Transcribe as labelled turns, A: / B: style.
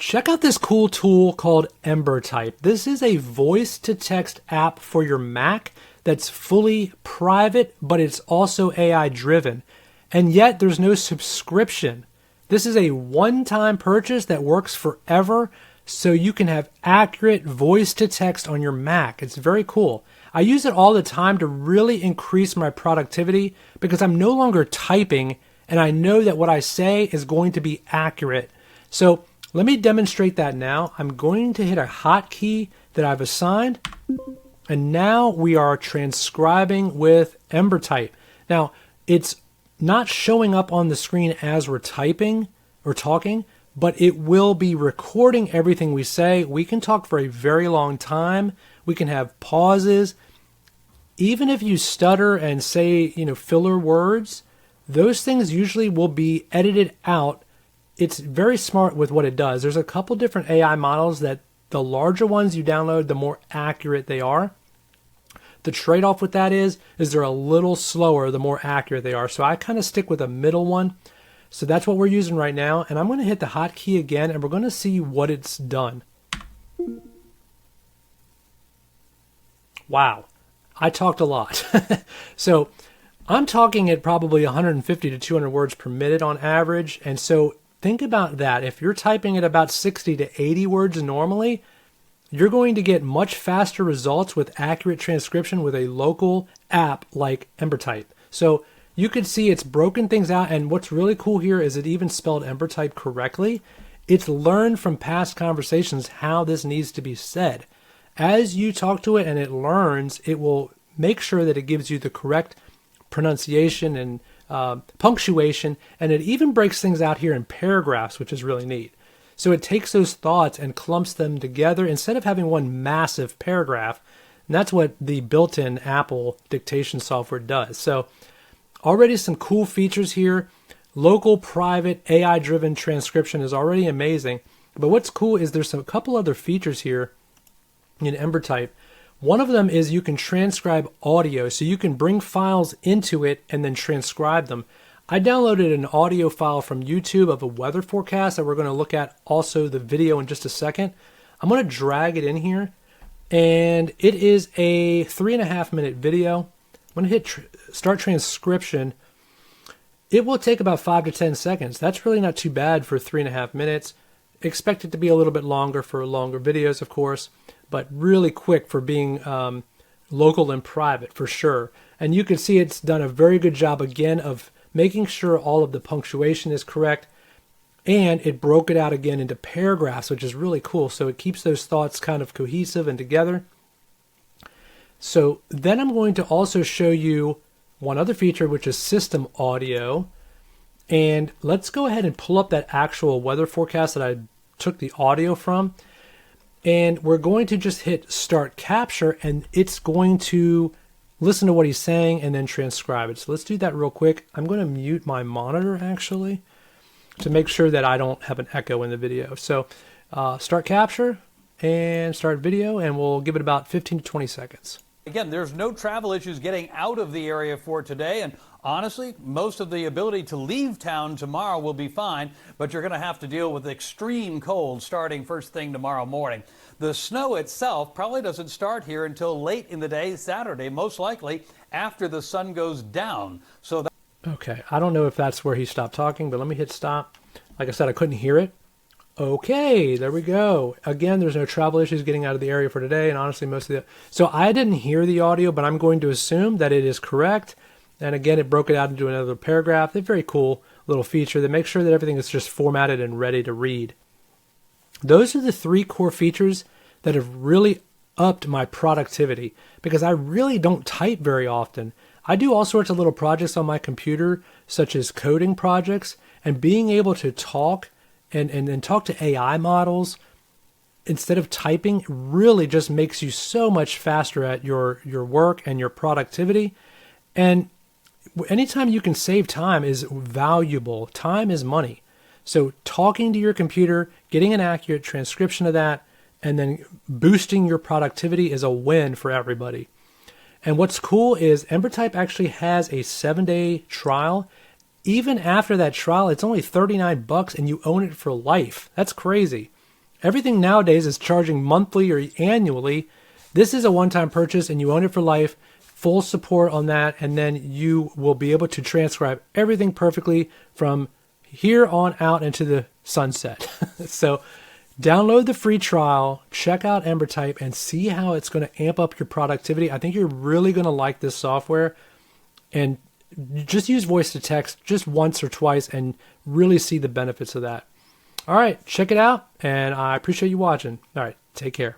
A: Check out this cool tool called EmberType. This is a voice-to-text app for your Mac that's fully private, but it's also AI-driven. And yet there's no subscription. This is a one-time purchase that works forever, so you can have accurate voice-to-text on your Mac. It's very cool. I use it all the time to really increase my productivity because I'm no longer typing, and I know that what I say is going to be accurate. So let me demonstrate that now. I'm going to hit a hotkey that I've assigned, and now we are transcribing with EmberType. Now, it's not showing up on the screen as we're typing or talking, but it will be recording everything we say. We can talk for a very long time. We can have pauses. Even if you stutter and say, filler words, those things usually will be edited out. It's very smart with what it does. There's a couple different AI models that the larger ones you download, the more accurate they are. The trade-off with that is they're a little slower the more accurate they are. So I kind of stick with a middle one. So that's what we're using right now. And I'm going to hit the hotkey again, and we're going to see what it's done. Wow, I talked a lot. So I'm talking at probably 150 to 200 words per minute on average. And so think about that. If you're typing at about 60 to 80 words normally, you're going to get much faster results with accurate transcription with a local app like EmberType. So you can see it's broken things out, and what's really cool here is it even spelled EmberType correctly. It's learned from past conversations how this needs to be said. As you talk to it and it learns, it will make sure that it gives you the correct pronunciation and punctuation, and it even breaks things out here in paragraphs, which is really neat. So it takes those thoughts and clumps them together instead of having one massive paragraph. And that's what the built-in Apple dictation software does. So already some cool features here. Local, private, AI-driven transcription is already amazing. But what's cool is there's a couple other features here in EmberType. One of them is you can transcribe audio. So you can bring files into it and then transcribe them. I downloaded an audio file from YouTube of a weather forecast that we're going to look at, also the video in just a second. I'm going to drag it in here, and it is a 3.5 minute video. I'm going to hit start transcription. It will take about 5 to 10 seconds. That's really not too bad for 3.5 minutes. Expect it to be a little bit longer for longer videos, of course, but really quick for being local and private for sure. And you can see it's done a very good job again of making sure all of the punctuation is correct, and it broke it out again into paragraphs, which is really cool. So it keeps those thoughts kind of cohesive and together. So then I'm going to also show you one other feature, which is system audio. And let's go ahead and pull up that actual weather forecast that I took the audio from. And we're going to just hit start capture, and it's going to listen to what he's saying and then transcribe it. So let's do that real quick. I'm going to mute my monitor actually to make sure that I don't have an echo in the video. So start capture and start video, and we'll give it about 15 to 20 seconds.
B: Again, there's no travel issues getting out of the area for today, and honestly, most of the ability to leave town tomorrow will be fine, but you're going to have to deal with extreme cold starting first thing tomorrow morning. The snow itself probably doesn't start here until late in the day, Saturday, most likely after the sun goes down. So
A: okay, I don't know if that's where he stopped talking, but let me hit stop. Like I said, I couldn't hear it. Okay, there we go. Again, there's no travel issues getting out of the area for today, and honestly, most of the... So I didn't hear the audio, but I'm going to assume that it is correct. And again, it broke it out into another paragraph. It's a very cool little feature that makes sure that everything is just formatted and ready to read. Those are the 3 core features that have really upped my productivity because I really don't type very often. I do all sorts of little projects on my computer, such as coding projects, and being able to talk and talk to AI models instead of typing really just makes you so much faster at your work and your productivity. And anytime you can save time is valuable. Time is money. So talking to your computer, getting an accurate transcription of that, and then boosting your productivity is a win for everybody. And what's cool is EmberType actually has a 7-day trial. Even after that trial, it's only $39 and you own it for life. That's crazy. Everything nowadays is charging monthly or annually. This is a one-time purchase and you own it for life. Full support on that, and then you will be able to transcribe everything perfectly from here on out into the sunset. So download the free trial, check out EmberType, and see how it's going to amp up your productivity. I think you're really going to like this software, and just use voice to text just once or twice and really see the benefits of that. All right, check it out, and I appreciate you watching. All right, take care.